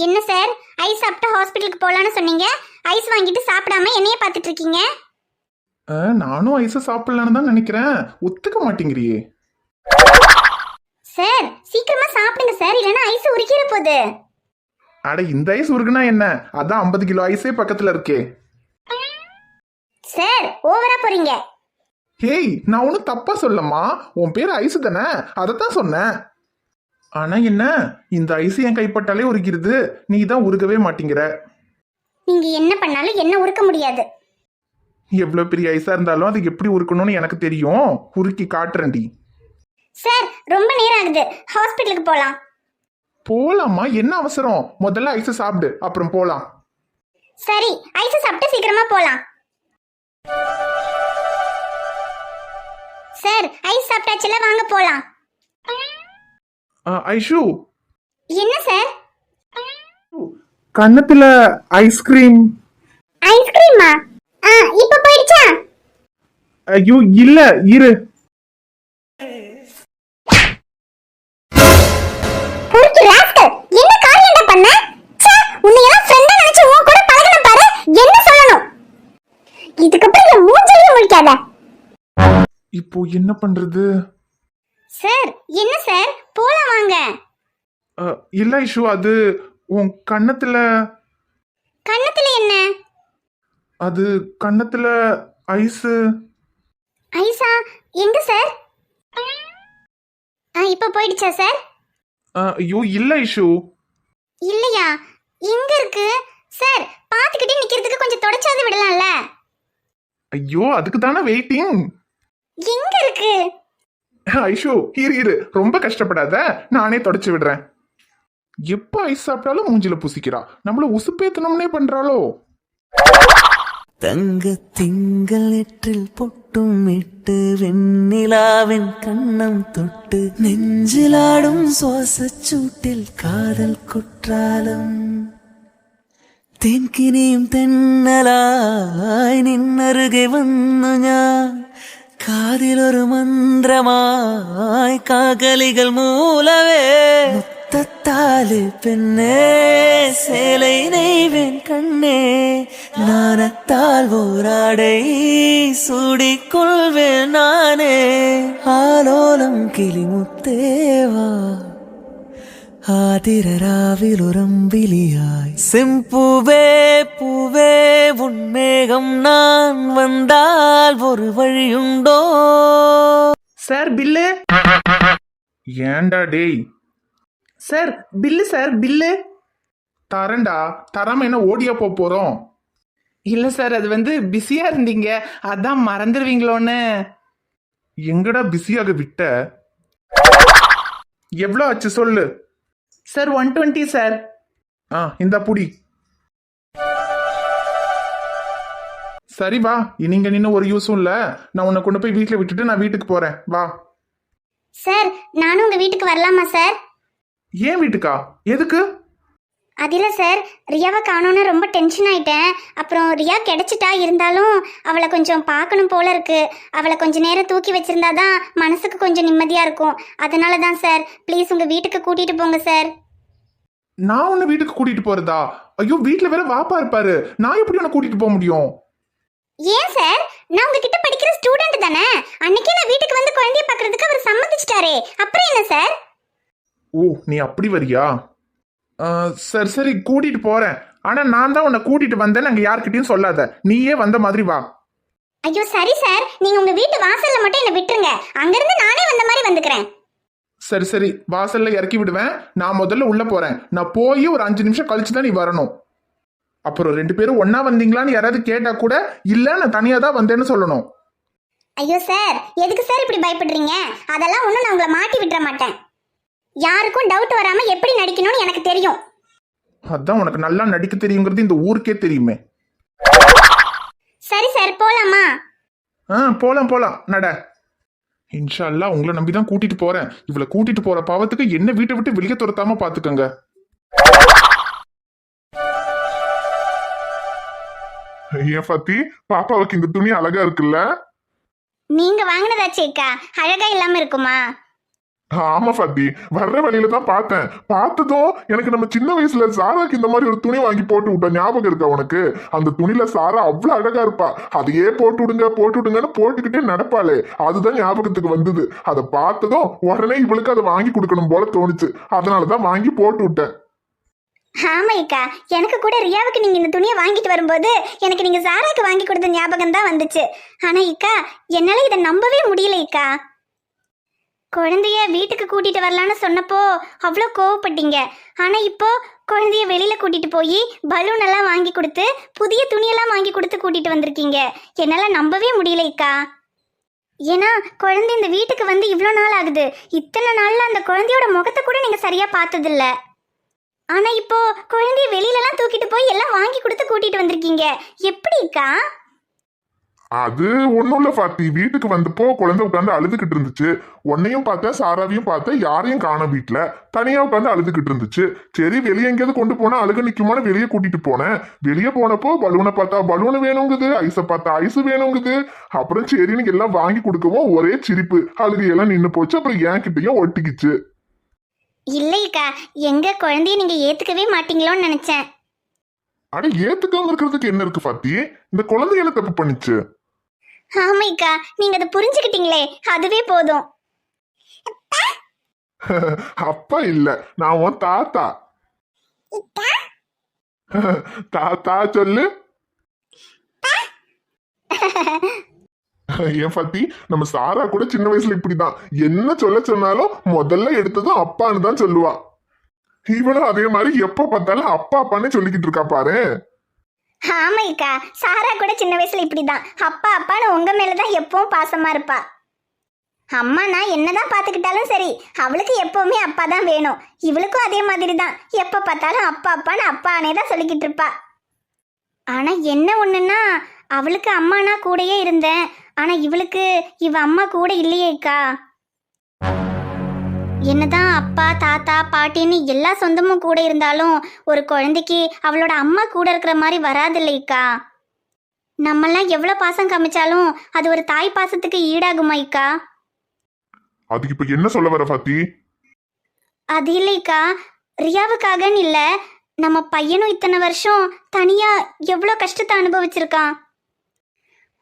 என்ன sir, ice சாப்பிட்டு ஹாஸ்பிட்டலுக்கு போலான்னு சொன்னீங்க. ஐஸ் வாங்கிட்டு சாப்பிடாம என்னைய பார்த்துட்டு இருக்கீங்க. நானும் ஐஸை சாப்பிடலான்னு தான் நினைக்கிறேன். ஒத்துக்க மாட்டேங்கிறியே. சார் சீக்கிரமா சாப்பிடுங்க சார், இல்லைன்னா ஐஸ் உருக்கிற போகுது. அட இந்த ஐஸ் உருக்குனா என்ன? அதான் 50 கிலோ ஐஸே பக்கத்துல இருக்கே. சார் ஓவரா போறீங்க. ஹேய், நான் ஒன்றும் தப்பா சொல்லம்மா. உன் பேர் ஐஸ் தானே, அதைத்தான் சொன்னேன். ஆனா என்ன, இந்த ஐஸ் என் கைப்பட்டாலே உருக்கிறது, நீ தான் உருகவே மாட்டேங்கிற. நீங்க என்ன பண்ணாலும் என்ன உருக்க முடியாது. எவ்வளவு பெரிய ஐஸா இருந்தாலும் அது எப்படி உருக்கணும்னு எனக்கு தெரியும். உருக்கி காட்டுறேன்டி. சார் ரொம்ப நேரம் ஆகுது, ஹாஸ்பிட்டலுக்கு போலாம். போலாமா? என்ன அவசரம்? முதல்ல ஐஸை சாப்பிடு, அப்புறம் போலாம். சரி, ஐஸ் சாப்பிட்டு சீக்கிரமா போலாம். சார் ஐஸ் சாப்பிட்டாச்சுல, வாங்க போலாம். ஐஷு, என்ன சார்? கன்னத்துல ஐஸ்கிரீம். ஐஸ்கிரீமா? இப்ப போயிடுச்சா? ஐயோ இல்ல, இரு. என்ன காரியம் பண்ண? உன்னை எல்லாம் ஃப்ரெண்டா நினைச்சு உன் கூட பழகுன பாரு, என்ன சொல்லணும்? இதுக்கப்புறம் என் மூஞ்சிலே முழிக்காத. இப்போ என்ன பண்றது? சார் என்ன சார், போலாம் வாங்க. இல்ல ஐஷு, அது உன் கன்னத்துல. கன்னத்துல என்ன? அது கன்னத்துல ஐஸ். ஐஸா? எங்க சார்? இப்ப போயிடுச்சா சார்? ஐயோ இல்ல ஐஷு. இல்லையா? எங்க இருக்கு சார்? பாத்துக்கிட்டே நிக்கிறதுக்கு கொஞ்சம் தொடச்சாது விடலாம்ல. ஐயோ அதுக்கு தானே வெயிட்டிங். எங்க இருக்கு? ஐஷு இரு, ரொம்ப கஷ்டப்படாத, நானே தொடச்சு விடுறேன். எப்ப ஐஸ் சாப்பிட்டாலும் மூஞ்சில பூசிக்கிறா. நம்மள உசுப்பேத்தனம்னே பண்றாளோ? தங்க திங்கள் நெற்றில் பொட்டும் இட்டு வெண்ணிலாவின் கண்ணம் தொட்டு நெஞ்சிலாடும் சுவாசச் சூட்டில் காதல் குற்றாலம் தென்கினியும் தென்னலாய் நின்னருகே வந்து ഞാൻ காதில் ஒரு மந்திரமாய் காகலிகள் மூலவே முத்தத்தாலே பெண்ணே சேலை நெய்வேன் கண்ணே நாணத்தால் ஓராடை சூடிக்கொள்வேன் நானே ஆலோலம் கிளிமுத்தேவா ஆதிரராவிலுரம்பிலியாய் செம்பூவே பூவே உன்மேகம் நான் வந்தால் ஒரு வழியுண்டோ. Sir bill. ஏண்டா டேய்? Sir bill, sir bill. தரண்டா, தராம என்ன ஓடியா போறோம்? இல்ல சார், அது பிஸியா இருந்தீங்க, அதான் மறந்துடுவீங்களோன்னு. எங்கடா பிஸியாக விட்ட? எவ்வளோ ஆச்சு சொல்லு. Sir 120 sir. இந்த புடி. சரி வா, இனிங்க நின்று ஒரு யூஸும் இல்ல. நான் உன்னை கொண்டு போய் வீட்டுல விட்டுட்டு நான் வீட்டுக்கு போறேன், வா. சார் நானும் உங்க வீட்டுக்கு வரலாமா சார்? ஏன் வீட்டுக்கா? எதுக்கு? அதில்ல சார், ரியாவை காணோன்னு ரொம்ப டென்ஷன் ஆயிட்டேன். அப்புறம் ரியா கிடைச்சிட்டா, இருந்தாலும் அவளை கொஞ்சம் பார்க்கணும் போல இருக்கு. அவளை கொஞ்சம் நேரம் தூக்கி வச்சிருந்தாதான் மனசுக்கு கொஞ்சம் நிம்மதியா இருக்கும். அதனால தான் சார், ப்ளீஸ் உங்க வீட்டுக்கு கூட்டிட்டு போங்க சார். நான் உன்னை வீட்டுக்கு கூட்டிட்டு போறதா? ஐயோ வீட்டுல வேற வாப்பா இருப்பாரு, நான் எப்படி உன்னை கூட்டிட்டு போக முடியும்? ஏன் சார், நான் உங்ககிட்ட படிக்கிற ஸ்டூடெண்ட் தானே. அன்னைக்கே நான் வீட்டுக்கு வந்து குழந்தைய பார்க்கறதுக்கு அவர் சம்மதிச்சிட்டாரே, அப்புறம் என்ன சார்? ஓ நீ அப்படி வரியா? சரி சரி கூட்டிட்டு போறேன். ஆனா நான் தான் உன்னை கூட்டிட்டு வந்தேன், அங்க யார்கிட்டயும் சொல்லாத. நீயே வந்த மாதிரி வா. ஐயோ சரி சார், நீங்க உங்க வீட்டு வாசல்ல மட்டும் என்ன விட்டுருங்க, அங்கிருந்து நானே வந்த மாதிரி வந்துக்கிறேன். சரி சரி, வாசல்ல இறக்கி விடுவேன். நான் முதல்ல உள்ள போறேன். நான் போய் ஒரு 5 நிமிஷம் கழிச்சு தான் நீ வரணும். அப்புறம் 2 பேரும் ஒன்னா வந்தீங்களான்னு யாராவது கேட்டா கூட இல்ல நான் தனியா தான் வந்தேன்னு சொல்லணும். ஐயோ சார், எதுக்கு சார் இப்படி பயப்படுறீங்க? அதெல்லாம் ஒன்றும் நான் உங்களை மாட்டி விட்டுற மாட்டேன். யாருக்கும் டவுட் வராம எப்படி நடிக்கணும்னு எனக்கு தெரியும். அதான் உனக்கு நல்லா நடிக்க தெரியுங்கிறது இந்த ஊருக்கே தெரியுமே. சரி சார் போலாமா? போலாம் போலாம், நட. இன்ஷா அல்லாஹ் உங்களை நம்பிதான் கூட்டிட்டு போறேன். இவளை கூட்டிட்டு போற பாவத்துக்கு என்ன வீட்டை விட்டு வெளியே துரத்தாம பாத்துக்கங்க. ஏன் பாத்தி, பாப்பாவுக்கு இந்த துணி அழகா இருக்குல்ல? நீங்க வாங்கினதாச்சேக்கா, அழகா இல்லாம இருக்குமா? ஆமா பாத்தி, வர்ற வழியில தான் பார்த்தேன். பார்த்ததும் எனக்கு நம்ம சின்ன வயசுல சாராக்கு இந்த மாதிரி ஒரு துணி வாங்கி போட்டு விட்ட ஞாபகம் இருக்கா உனக்கு? அந்த துணியில சாரா அவ்வளவு அழகா இருப்பா. அதையே போட்டு விடுங்கன்னு போட்டுக்கிட்டே நடப்பாளே, அதுதான் ஞாபகத்துக்கு வந்தது. அதை பார்த்ததும் உடனே இவளுக்கு அதை வாங்கி கொடுக்கணும் போல தோணுச்சு. அதனாலதான் வாங்கி போட்டு விட்டேன். ஆமாய்க்கா, எனக்கு கூட ரியாவுக்கு நீங்க இந்த துணியை வாங்கிட்டு வரும்போது எனக்கு நீங்க சாராக்கு வாங்கி கொடுத்த ஞாபகம் தான் வந்துச்சு. ஆனா இக்கா, என்னால இதை நம்பவே முடியல இக்கா. குழந்தைய வீட்டுக்கு கூட்டிட்டு வரலான்னு சொன்னப்போ அவ்வளோ கோவப்பட்டீங்க. ஆனா இப்போ குழந்தைய வெளியில கூட்டிட்டு போய் பலூன் எல்லாம் வாங்கி கொடுத்து புதிய துணியெல்லாம் வாங்கி கொடுத்து கூட்டிட்டு வந்திருக்கீங்க. என்னால நம்பவே முடியல இக்கா. ஏன்னா குழந்தை இந்த வீட்டுக்கு வந்து இவ்வளோ நாள் ஆகுது. இத்தனை நாள்ல அந்த குழந்தையோட முகத்தை கூட நீங்க சரியா பார்த்ததில்ல. ஆனா இப்போ குழந்தைய வெளியிலலாம் தூக்கிட்டு போய் எல்லாம் வாங்கி கொடுத்து கூட்டிட்டு வந்திருக்கீங்க. எப்படிக்கா? அது ஒண்ணும் இல்ல பாத்தி, வீட்டுக்கு வந்தப்போ குழந்தை உட்காந்து அழுதுகிட்டு இருந்துச்சு. உன்னையும் பார்த்தேன், சாராவையும் பார்த்தேன், யாரையும் காணோம். வீட்டுல தனியா உட்காந்து அழுதுகிட்டு இருந்துச்சு. சரி, வெளியே எங்கேயாவது கொண்டு போனா அழுக நிக்குமான்னு வெளியே கூட்டிட்டு போனேன். வெளியே போனப்போ பலூனை பார்த்தா பலூன் வேணுங்குது, ஐஸை பார்த்தா ஐஸ் வேணுங்குது. அப்புறம் சரின்னு எல்லாம் வாங்கி கொடுக்கவும் ஒரே சிரிப்பு, அழுகையெல்லாம் நின்னு போச்சு. அப்புறம் என்கிட்டயும் ஒட்டிக்கிச்சு. இல்லைக்கா, எங்க குழந்தைய நீங்க ஏத்துக்கவே மாட்டீங்களோன்னு நினைச்சேன். அட, ஏத்துக்காம இருக்கிறதுக்கு என்ன இருக்கு பாத்தி? இந்த குழந்தைகளை தப்பு பண்ணிச்சு. ஆமைக்கா, நீங்க அதை புரிஞ்சுக்கிட்டீங்களே, அதுவே போதும். அப்பா இல்ல, நான் உன் தாத்தா. தாத்தா சொல்லு. ஏன் பாத்தி, நம்ம சாரா கூட சின்ன வயசுல இப்படிதான். என்ன சொல்ல சொன்னாலும் முதல்ல எடுத்ததும் அப்பான்னு தான் சொல்லுவா. இவளும் அதே மாதிரி எப்ப பார்த்தாலும் அப்பா அப்பான்னு சொல்லிக்கிட்டு இருக்கா பாரு. ஆமைக்கா, சாரா கூட சின்ன வயசுல இப்படிதான். அப்பா அப்பான்னு உங்க மேலதான் எப்பவும் பாசமா இருப்பா. அம்மா நான் என்னதான் பாத்துக்கிட்டாலும் சரி, அவளுக்கு எப்பவுமே அப்பா தான் வேணும். இவளுக்கும் அதே மாதிரி தான். எப்ப பார்த்தாலும் அப்பா அப்பான்னு அப்பானே தான் சொல்லிக்கிட்டு இருப்பா. ஆனா என்ன ஒண்ணுன்னா, அவளுக்கு அம்மானா கூடயே இருந்தேன். ஆனா இவளுக்கு இவ அம்மா கூட இல்லையேக்கா. என்னதான் அப்பா தாத்தா பாட்டின்னு எல்லா சொந்தமும் கூட இருந்தாலும் ஒரு குழந்தைக்கு அவளோட அம்மா கூட இருக்கிற மாதிரி வராது இல்லைக்கா. நம்மெல்லாம் எவ்வளவு பாசம் காமிச்சாலும் அது ஒரு தாய் பாசத்துக்கு ஈடாகுமாய்க்கா. அதுக்கு இப்ப என்ன சொல்ல வர பாத்தி? அது இல்லைக்கா, ரியாவுக்காகன்னு இல்ல, நம்ம பையனும் இத்தனை வருஷம் தனியா எவ்வளோ கஷ்டத்தை அனுபவிச்சிருக்கான்.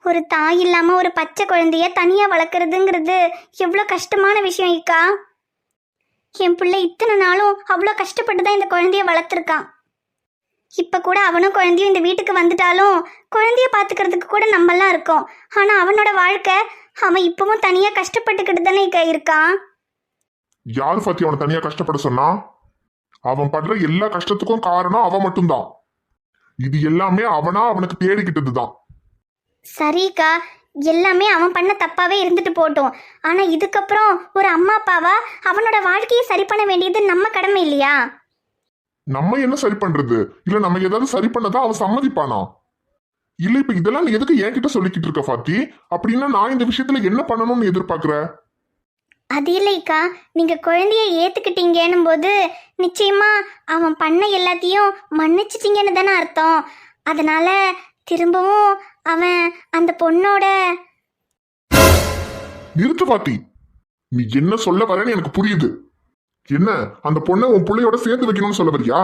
ஒரு தாய் இல்லாம ஒரு பச்சை குழந்தைய தனியா வளர்க்குறதுங்கிறது எவ்வளோ கஷ்டமான விஷயம் இக்கா. என் பிள்ளை இத்தனை நாளும் அவ்வளோ கஷ்டப்பட்டு தான் இந்த குழந்தைய வளர்த்துருக்கான். இப்போ கூட அவனும் குழந்தையும் இந்த வீட்டுக்கு வந்துட்டாலும் குழந்தைய பார்த்துக்கிறதுக்கு கூட நம்மெல்லாம் இருக்கோம். ஆனால் அவனோட வாழ்க்கை, அவன் இப்பவும் தனியாக கஷ்டப்பட்டுக்கிட்டு தானே இருக்கான். யார் பாத்தி அவனை தனியா கஷ்டப்பட சொன்னா? அவன் படுற எல்லா கஷ்டத்துக்கும் காரணம் அவன் மட்டும்தான். இது எல்லாமே அவனா அவனுக்கு தேடிக்கிட்டதுதான். சரிக்கா, எல்லாமே அவன் பண்ண தப்பாவே இருந்துட்டு போட்டோம். ஆனா இதுக்கப்புறம் ஒரு அம்மா அப்பாவா அவனோட வாழ்க்கையை சரி பண்ண வேண்டியது நம்ம கடமை இல்லையா? நம்ம என்ன சரி பண்றது? இல்ல நம்ம ஏதாவது சரி பண்ணதான் அவன் சம்மதிப்பானா? இல்ல இப்ப இதெல்லாம் நீ எதுக்கு என்கிட்ட சொல்லிக்கிட்டு இருக்க பாத்தி? அப்படின்னா நான் இந்த விஷயத்துல என்ன பண்ணணும்னு எதிர்பார்க்கிற? அது இல்லைக்கா, நீங்க குழந்தைய ஏத்துக்கிட்டீங்கன்னும் போது நிச்சயமா அவன் பண்ண எல்லாத்தையும் மன்னிச்சிட்டீங்கன்னு தானே அர்த்தம். அதனால திரும்பவும் அவன் அந்த பொண்ணோட. நிறுத்து பாத்தி, நீ என்ன சொல்ல வரேன்னு எனக்கு புரியுது. என்ன, அந்த பொண்ணை உன் பிள்ளையோட சேர்த்து வைக்கணும்னு சொல்ல வரியா?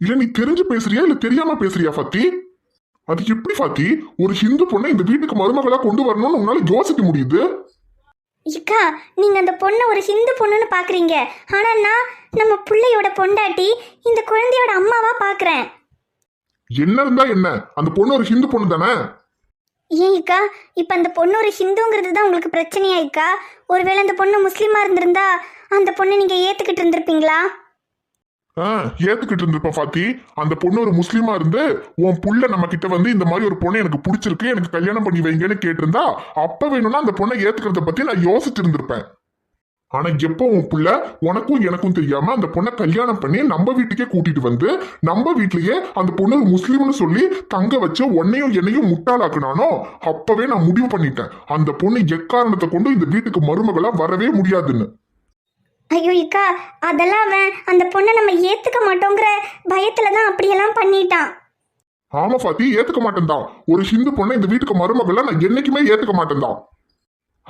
இல்ல நீ தெரிஞ்சு பேசுறியா இல்ல தெரியாம பேசுறியா பாத்தி? அது எப்படி பாத்தி ஒரு ஹிந்து பொண்ணை இந்த வீட்டுக்கு மருமகளா கொண்டு வரணும்னு உன்னால யோசிக்க முடியுது? இக்கா, நீங்க அந்த பொண்ணை ஒரு ஹிந்து பொண்ணுன்னு பாக்குறீங்க. ஆனா நான் நம்ம பிள்ளையோட பொண்டாட்டி, இந்த குழந்தையோட அம்மாவா பாக்குறேன். என்ன இருந்தா என்ன, அந்த பொண்ணு ஒரு ஹிந்து பொண்ணு தானே? ஏன் இக்கா, இப்ப அந்த பொண்ணு ஒரு ஹிந்துங்கிறது தான் உங்களுக்கு பிரச்சனையா இக்கா? ஒருவேளை அந்த பொண்ணு முஸ்லீமா இருந்திருந்தா அந்த பொண்ணை நீங்க ஏத்துக்கிட்டு இருந்திருப்பீங்களா? ஏத்துக்கிட்டு இருந்திருப்ப பாத்தி. அந்த பொண்ணு ஒரு முஸ்லீமா இருந்து உன் புள்ள நம்ம கிட்ட வந்து இந்த மாதிரி ஒரு பொண்ணு எனக்கு பிடிச்சிருக்கு, எனக்கு கல்யாணம் பண்ணி வைங்கன்னு கேட்டிருந்தா அப்ப வேணும்னா அந்த பொண்ணை ஏத்துக்கிறத பத்தி நான் யோசிச்சு இருந்திருப்பேன். ஆனா எப்போ உன் புள்ள உனக்கும் எனக்கும் தெரியாம அந்த பொண்ணை கல்யாணம் பண்ணி நம்ம வீட்டுக்கே கூட்டிட்டு வந்து நம்ம வீட்லயே அந்த பொண்ணு முஸ்லீம்னு சொல்லி தங்க வச்சு உன்னையும் என்னையும் முட்டாளாக்குனானோ அப்பவே நான் முடிவு பண்ணிட்டேன், அந்த பொண்ணு எக்காரணத்தை கொண்டு இந்த வீட்டுக்கு மருமகளா வரவே முடியாதுன்னு. ஐயோ இக்கா, அதெல்லாம் அவன் அந்த பொண்ணை நம்ம ஏத்துக்க மாட்டோங்கிற பயத்துல தான் அப்படியெல்லாம் பண்ணிட்டான். ஆமா பாத்தி, ஏத்துக்க மாட்டேன் தான். ஒரு ஹிந்து பொண்ணை இந்த வீட்டுக்கு மருமகளா நான் என்னைக்குமே ஏத்துக்க மாட்டேன் தான்.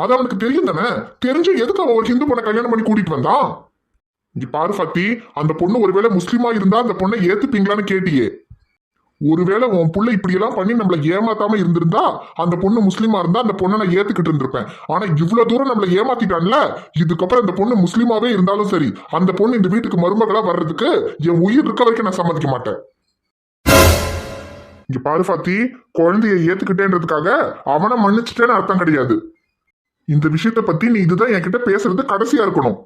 அது அவனுக்கு தெரியும் தானே? தெரிஞ்சும் எதுக்கு அவன் ஒரு ஹிந்து பொண்ணை கல்யாணம் பண்ணி கூட்டிட்டு வந்தான்? இங்க பாரு ஃபத்தி, அந்த பொண்ணு ஒருவேளை முஸ்லீமா இருந்தா அந்த பொண்ணை ஏத்துப்பீங்களான்னு கேட்டியே. ஒருவேளை உன் புள்ள இப்படி எல்லாம் பண்ணி நம்மள ஏமாத்தாம இருந்திருந்தா அந்த பொண்ணு முஸ்லீமா இருந்தா அந்த பொண்ணை நான் ஏத்துக்கிட்டு இருந்திருப்பேன். ஆனா இவ்வளவு தூரம் நம்மள ஏமாத்திட்டான்ல, இதுக்கப்புறம் அந்த பொண்ணு முஸ்லீமாவே இருந்தாலும் சரி, அந்த பொண்ணு இந்த வீட்டுக்கு மருமகளா வர்றதுக்கு என் உயிர் இருக்க வரைக்கும் நான் சம்மதிக்க மாட்டேன். இங்க பாரு ஃபாத்தி, குழந்தைய ஏத்துக்கிட்டேன்றதுக்காக அவனை மன்னிச்சுட்டேன்னு அர்த்தம் கிடையாது. இந்த விஷயத்த பத்தி நீ இதுதான் என்கிட்ட பேசுறது கடைசியா இருக்கணும்.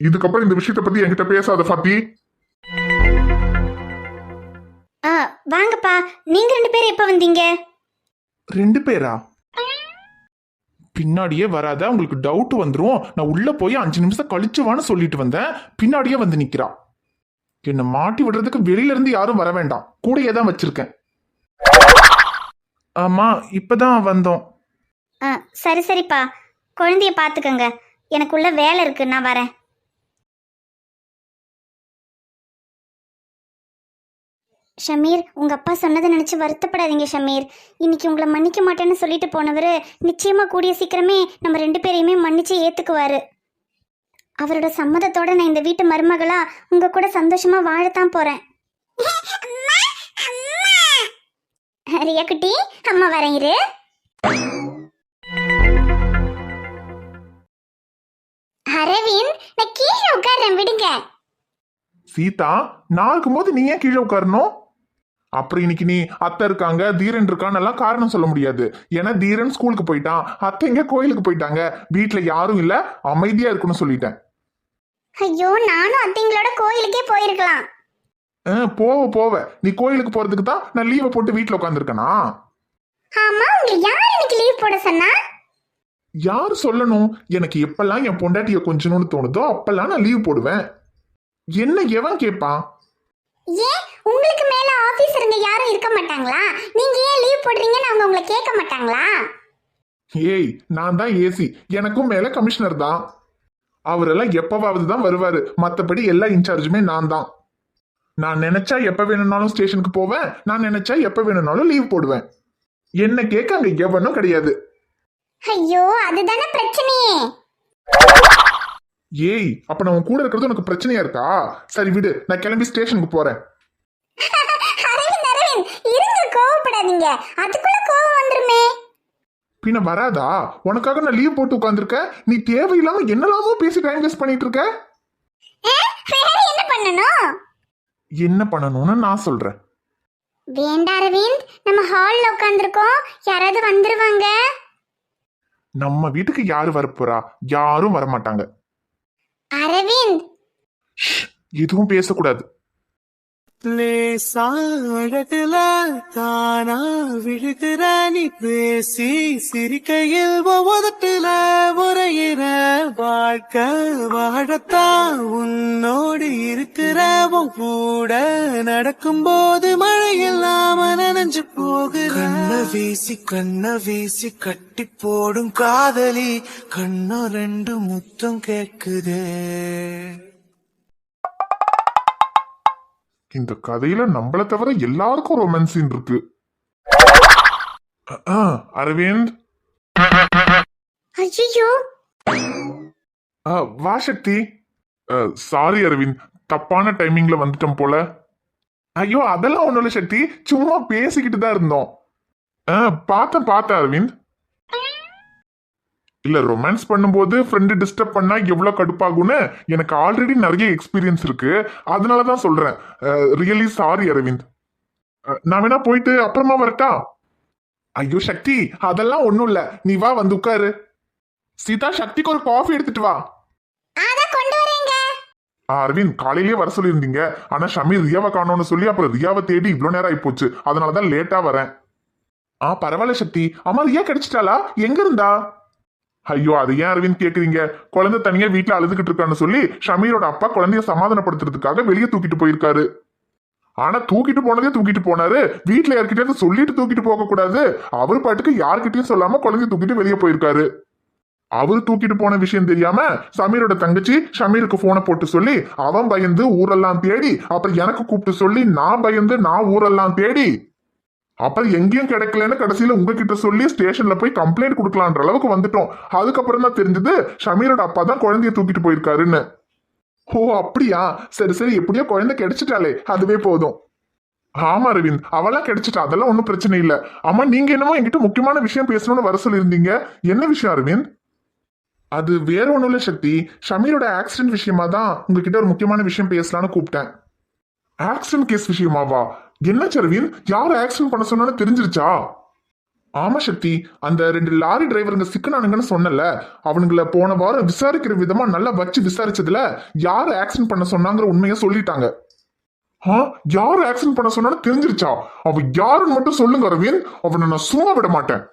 இதுக்கப்புறம் இந்த விஷயத்த பத்தி என்கிட்ட பேசாத ஃபாத்தி. வாங்கப்பா, நீங்க 2 பேரும் எப்ப வந்தீங்க? 2 பேரா? பின்னாடியே வராத, உங்களுக்கு டவுட் வந்துரும். நான் உள்ள போய் 5 நிமிஷம் கழிச்சுவான்னு சொல்லிட்டு வந்தேன், பின்னாடியே வந்து நிக்கிறா. என்ன மாட்டி விடுறதுக்கு வெளியில இருந்து யாரும் வர வேண்டாம், கூடயே தான் வச்சிருக்கேன். ஆமா, இப்பதான் வந்தோம். சரி சரிப்பா, குழந்தைய பாத்துக்கங்க, எனக்குள்ள வேலை இருக்கு, நான் வரேன். ஷமீர், உங்க அப்பா சொன்னதை நினைச்சு வருத்தப்படாதீங்க ஷமீர். இன்னைக்கு உங்களை மன்னிக்க மாட்டேன்னு சொல்லிட்டு போனவர் நிச்சயமா கூடிய சீக்கிரமே நம்ம 2 பேரையுமே மன்னிச்சு ஏத்துக்குவாரு. அவரோட சம்மதத்தோட நான் இந்த வீட்டு மருமகளா உங்க கூட சந்தோஷமா வாழத்தான் போறேன். ரியா குட்டி, அம்மா வரேன் இரு. அரவிந்த், நான் கீழே உட்கார்றேன், விடுங்க. சீதா, நான் இருக்கும்போது நீ ஏன் கீழே உட்காரணும்? அப்புறம் இன்னைக்கு நீ அத்தை இருக்காங்க, தீரன் இருக்கான்னு எல்லாம் காரணம் சொல்ல முடியாது. ஏன்னா தீரன் ஸ்கூலுக்கு போயிட்டான், அத்தை இங்க கோயிலுக்கு போயிட்டாங்க, வீட்டுல யாரும் இல்ல, அமைதியா இருக்குன்னு சொல்லிட்டேன். ஐயோ, நானும் அத்தைங்களோட கோயிலுக்கே போயிருக்கலாம். போவ நீ கோயிலுக்கு போறதுக்கு தான் நான் லீவை போட்டு வீட்டுல உட்காந்துருக்கனா? ஆமா, உங்க யார் எனக்கு லீவ் போட சொன்னா? யார் சொல்லணும்? எனக்கு எப்பெல்லாம் என் பொண்டாட்டிய கொஞ்சணும்னு தோணுதோ அப்பெல்லாம் நான் லீவ் போடுவேன். என்ன எவன் கேட்பான்? ஏன் உங்களுக்கு மேல ஆபீசருங்க யாரும் இருக்க மாட்டாங்களா? நீங்க ஏன் லீவ் போடுறீங்கன்னு அவங்க உங்களை கேட்க மாட்டாங்களா? ஏய், நான் தான் ஏசி, எனக்கும் மேல கமிஷனர் தான். அவரெல்லாம் எப்பவாவது தான் வருவாரு, மத்தபடி எல்லா இன்சார்ஜுமே நான் தான். நான் நினைச்சா எப்ப வேணும்னாலும் ஸ்டேஷனுக்கு போவேன், நான் நினைச்சா எப்ப வேணும்னாலும் லீவ் போடுவேன். என்ன கேட்க அங்க எவனும் கிடையாது. ஐயோ, அதுதானே பிரச்சனையே. ஏய், அப்ப நான் உன் கூட இருக்கிறது உனக்கு பிரச்சனையா இருக்கா? சரி விடு, நான் கிளம்பி ஸ்டேஷனுக்கு போறேன். அரவிந்த், அரவிந்த், இருங்க, கோவப்படாதீங்க, அதுக்குள்ள கோவம் வந்துருமே. பின்ன வராதா? உனக்காக நான் லீவ் போட்டு உட்காந்துருக்கேன், நீ தேவையில்லாம என்னெல்லாமோ பேசி டைம் வேஸ்ட் பண்ணிட்டு இருக்க. வேற என்ன பண்ணணும்? என்ன பண்ணணும்னு நான் சொல்றேன். வேண்டாம் அரவிந்த், நம்ம ஹால்ல உட்காந்துருக்கோம், யாராவது வந்துருவாங்க. நம்ம வீட்டுக்கு யாரு வரப்போறா? யாரும் வரமாட்டாங்க. அரவிந்த், எதுவும் பேசக்கூடாது. லேசா அழகுல தானா விழுகிற நீ பேசி சிரிக்கையில் ஒவ்வொருத்துல உரையிற வாழ்க்கை வாழத்தான் உன்னோடு இருக்கிற உன் கூட நடக்கும்போது மழையில்லாம நனைஞ்சு போகிற கண்ண வீசி கட்டி போடும் காதலி கண்ணோ 2 முத்தம் கேக்குதே. இந்த கதையில நம்மள தவிர எல்லாருக்கும் ரொமான்ஸ் சீன் இருக்கு. அரவிந்த். ஐயோ, வா சக்தி. சாரி அரவிந்த், தப்பான டைமிங்ல வந்துட்டோம் போல. ஐயோ, அதெல்லாம் ஒண்ணும் இல்ல சக்தி, சும்மா பேசிக்கிட்டு தான் இருந்தோம். பார்த்தேன் அரவிந்த். இல்ல, ரொமான்ஸ் பண்ணும்போது ஃப்ரெண்டு டிஸ்டர்ப் பண்ணா எவ்வளவு கடுப்பாகும்னு எனக்கு ஆல்ரெடி நிறைய எக்ஸ்பீரியன்ஸ் இருக்கு, அதனாலதான் சொல்றேன். Really sorry Aravind. நான் வேணா போயிட்டு அப்புறமா வரட்டா? ஐயோ சக்தி, அதெல்லாம் ஒண்ணும் இல்ல, நீ வா, வந்து உட்காரு. சீதா, சக்திக்கு ஒரு காஃபி எடுத்துட்டு வா. அத கொண்டு வரேங்க. அரவிந்த், காலையிலேயே வர சொல்லியிருந்தீங்க, ஆனா ஷமீர் ரியாவை காணோம்னு சொல்லி அப்புறம் ரியாவை தேடி இவ்வளவு நேரம் ஆகி போச்சு, அதனாலதான் லேட்டா வரேன். பரவாயில்ல சக்தி. அம்மா ரியா கிடைச்சிட்டாளா? எங்க இருந்தா? ஐயோ, அது ஏன் அரவிந்த் கேக்குறீங்க? குழந்தை தனியா வீட்டுல அழுதுகிட்டு இருக்கான்னு சொல்லி ஷமீரோட அப்பா குழந்தைய சமாதானப்படுத்துறதுக்காக வெளியே தூக்கிட்டு போயிருக்காரு. ஆனா தூக்கிட்டு போனதே தூக்கிட்டு போனாரு, வீட்டுல யார்கிட்டயாவது சொல்லிட்டு தூக்கிட்டு போக கூடாது, அவரு பாட்டுக்கு யார்கிட்டயும் சொல்லாம குழந்தைய தூக்கிட்டு வெளியே போயிருக்காரு. அவரு தூக்கிட்டு போன விஷயம் தெரியாம சமீரோட தங்கச்சி ஷமீருக்கு போனை போட்டு சொல்லி அவன் பயந்து ஊரெல்லாம் தேடி, அப்புறம் எனக்கு கூப்பிட்டு சொல்லி நான் பயந்து நான் ஊரெல்லாம் தேடி, அப்புறம் எங்கேயும் கிடைக்கலன்னு கடைசியில உங்ககிட்ட சொல்லி ஸ்டேஷன்ல போய் கம்ப்ளைண்ட் கொடுக்கலான்ற அளவுக்கு வந்துட்டோம். அதுக்கப்புறம் தான் தெரிஞ்சது ஷமீரோட அப்பா தான் குழந்தைய தூக்கிட்டு போயிருக்காருன்னு. ஓ அப்படியா, சரி சரி, எப்படியோ குழந்தை கிடைச்சிட்டாலே அதுவே போதும். ஆமா அரவிந்த், அவெல்லாம் கிடைச்சிட்டா, அதெல்லாம் ஒன்றும் பிரச்சனை இல்லை. ஆமா, நீங்க என்னமோ என்கிட்ட முக்கியமான விஷயம் பேசணும்னு வர சொல்லியிருந்தீங்க. என்ன விஷயம் அரவிந்த்? அது வேற ஒண்ணும் இல்ல சக்தி, ஷமீரோட ஆக்சிடென்ட் விஷயமா தான் உங்ககிட்ட ஒரு முக்கியமான விஷயம் பேசலாம்னு கூப்பிட்டேன். ஆக்சிடென்ட் கேஸ் விஷயமாவா? என்ன அரவிந்த், யார் ஆக்சிடென்ட் பண்ண சொன்னாலும் தெரிஞ்சிருச்சா? ஆமா சக்தி, அந்த 2 லாரி டிரைவருங்க சிக்கனானுங்கன்னு சொன்னல, அவனுங்கள போன வாரம் விசாரிக்கிற விதமா நல்லா வச்சு விசாரிச்சதுல யாரு ஆக்சிடென்ட் பண்ண சொன்னாங்கிற உண்மையை சொல்லிட்டாங்க. யார் ஆக்சிடென்ட் பண்ண சொன்னாலும் தெரிஞ்சிருச்சா? அவ யாருன்னு மட்டும் சொல்லுங்க அரவிந்த், அவனை நான் சும்மா விட மாட்டேன்.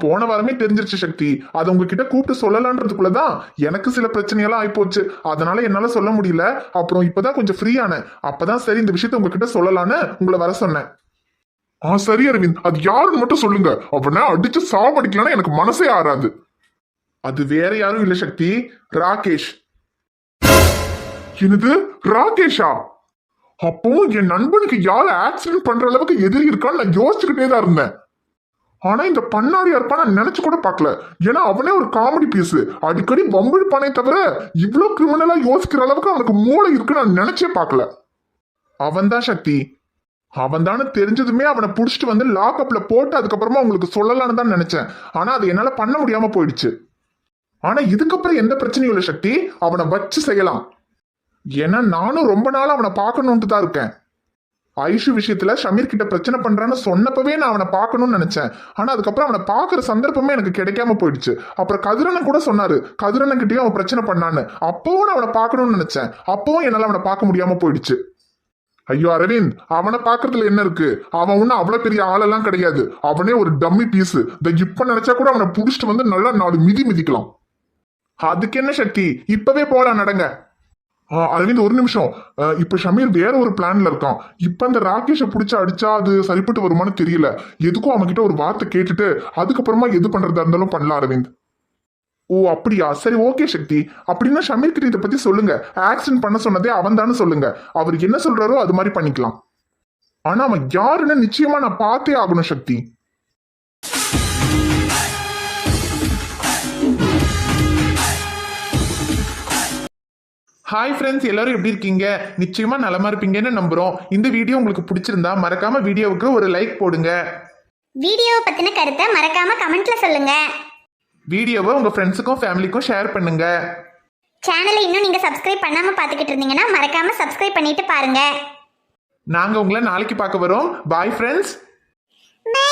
போன வாரமே தெரிஞ்சிருச்சு சக்தி. அதை உங்ககிட்ட கூப்பிட்டு சொல்லலான்றதுக்குள்ளதான் எனக்கு சில பிரச்சனையெல்லாம் ஆயிப்போச்சு. அதனால என்னால சொல்ல முடியல. அப்புறம் இப்பதான் கொஞ்சம் ஃப்ரீயான, அப்பதான் சரி இந்த விஷயத்த உங்ககிட்ட சொல்லலான்னு உங்களை வர சொன்னேன். சரி அரவிந்த், அது யாருன்னு மட்டும் சொல்லுங்க. அவனை அடிச்சு சாவடிக்கலன்னா எனக்கு மனசே ஆறாது. அது வேற யாரும் இல்ல சக்தி, ராகேஷ். என்னது, ராகேஷா? அப்போ என் நண்பனுக்கு யாரு ஆக்சிடென்ட் பண்ற அளவுக்கு எதிரி இருக்கான்னு நான் யோசிச்சுக்கிட்டே தான் இருந்தேன். ஆனா இந்த பண்ணாடியா இருப்பா நான் நினைச்சு கூட பார்க்கல. ஏன்னா அவனே ஒரு காமெடி பீஸ், அடிக்கடி வம்பிழுப்பானே தவிர இவ்வளவு கிரிமினலா யோசிக்கிற அளவுக்கு அவனுக்கு மூளை இருக்குன்னு நான் நினைச்சே பார்க்கல. அவன்தான் சக்தி. அவன் தானே தெரிஞ்சதுமே அவனை புடிச்சிட்டு வந்து லாக்அப்ல போட்டு அதுக்கப்புறமா உங்களுக்கு சொல்லலான்னு தான் நினைச்சேன். ஆனா அது என்னால பண்ண முடியாம போயிடுச்சு. ஆனா இதுக்கப்புறம் எந்த பிரச்சனையும் இல்லை சக்தி, அவனை வச்சு செய்யலாம். ஏன்னா நானும் ரொம்ப நாள் அவனை பார்க்கணுன்ட்டு தான் இருக்கேன். ஐஷு விஷயத்துல ஷமீர் கிட்ட பிரச்சனை பண்றான்னு சொன்னப்பவே நான் அவனை பார்க்கணும்னு நினைச்சேன். ஆனா அதுக்கப்புறம் அவனை பார்க்கற சந்தர்ப்பமே எனக்கு கிடைக்காம போயிடுச்சு. அப்புறம் கதிரண்ணன் கூட சொன்னாரு, கதிரண்ணன் கிட்டயும் அவன் பிரச்சனை பண்ணான்னு. அப்பவும் நான் அவனை பார்க்கணும்னு நினைச்சேன். அப்பவும் என்னால அவனை பார்க்க முடியாம போயிடுச்சு. ஐயோ அரவிந்த், அவனை பாக்குறதுல என்ன இருக்கு? அவன் ஒன்னும் அவ்வளவு பெரிய ஆளெல்லாம் கிடையாது. அவனே ஒரு டம்மி பீஸ். இப்ப நினைச்சா கூட அவனை புடிச்சிட்டு வந்து நல்லா 4 மிதி மிதிக்கலாம். அதுக்கு என்ன சக்தி, இப்பவே போலாம், நடங்க. அரவிந்த் ஒரு நிமிஷம். இப்ப ஷமீர் வேற ஒரு பிளான்ல இருக்கான். இப்ப அந்த ராகேஷை பிடிச்சா அடிச்சா அது சரிப்பட்டு வருமானு தெரியல. எதுக்கும் அவன் கிட்ட ஒரு வார்த்தை கேட்டுட்டு அதுக்கப்புறமா எது பண்றதா இருந்தாலும் பண்ணலாம் அரவிந்த். ஓ அப்படியா, சரி ஓகே சக்தி. அப்படின்னா ஷமீர் கிட்ட இதை பத்தி சொல்லுங்க. ஆக்சிடென்ட் பண்ண சொன்னதே அவன் தானே சொல்லுங்க. அவர் என்ன சொல்றாரோ அது மாதிரி பண்ணிக்கலாம். ஆனா அவன் யாருன்னு நிச்சயமா நான் பார்த்தே ஆகணும் சக்தி. ஹாய் ஃப்ரெண்ட்ஸ், எல்லாரும் எப்படி இருக்கீங்க? நிச்சயமா நலமா இருப்பீங்கன்னு நம்புறோம். இந்த வீடியோ உங்களுக்கு பிடிச்சிருந்தா மறக்காம வீடியோவுக்கு ஒரு லைக் போடுங்க. வீடியோவை பத்தின கருத்தை மறக்காம கமெண்ட்ல சொல்லுங்க. வீடியோவை உங்க ஃப்ரெண்ட்ஸுக்கும் ஃபேமிலிக்கும் ஷேர் பண்ணுங்க. சேனலை இன்னும் நீங்க சப்ஸ்கிரைப் பண்ணாம பார்த்துக்கிட்டு இருந்தீங்கன்னா மறக்காம சப்ஸ்கிரைப் பண்ணிட்டு பாருங்க. நாங்க உங்களை நாளைக்கு பார்க்க வரோம். Bye friends. பை.